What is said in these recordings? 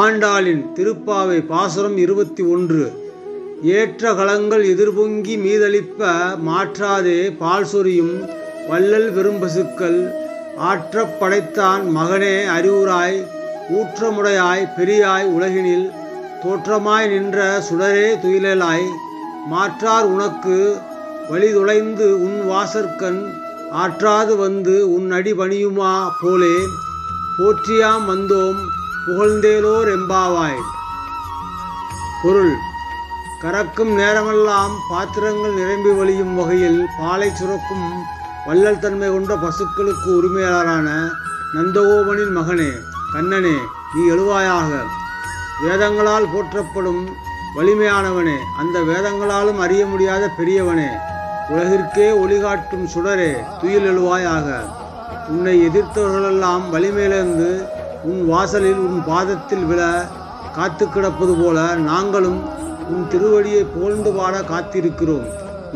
ஆண்டாளின் திருப்பாவை பாசுரம் 21. ஏற்ற களங்கள் எதிர்பொங்கி மீதளிப்ப மாற்றாதே பால் சொரியும் வள்ளல் பெரும்பசுக்கள் ஆற்றப் படைத்தான் மகனே அறிவுராய் ஊற்றமுடையாய் பெரியாய் உலகினில் தோற்றமாய் நின்ற சுடரே துயிலாய் மாற்றார் உனக்கு வழிதுளைந்து உன் வாசற்கண் ஆற்றாது வந்து உன் அடி பணியுமா போலே போற்றியாம் வந்தோம் புகழ்ந்தேலோர் எம்பாவாய். பொருள்: கறக்கும் நேரமெல்லாம் பாத்திரங்கள் நிரம்பி வழியும் வகையில் பாலை சுரக்கும் வள்ளல் தன்மை கொண்ட பசுக்களுக்கு உரிமையாளரான நந்தகோபனின் மகனே, கண்ணனே, நீ எழுவாயாக. வேதங்களால் போற்றப்படும் வலிமையானவனே, அந்த வேதங்களாலும் அறிய முடியாத பெரியவனே, உலகிற்கே ஒளிகாட்டும் சுடரே, துயில் எழுவாயாக. உன்னை எதிர்த்தவர்களெல்லாம் வலிமையிலிருந்து உன் வாசலில் உன் பாதத்தில் விழ காத்து கிடப்பது போல நாங்களும் உன் திருவடியை புகழ்ந்து பாட காத்திருக்கிறோம்.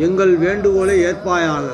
எங்கள் வேண்டுகோளை ஏற்பாயாக.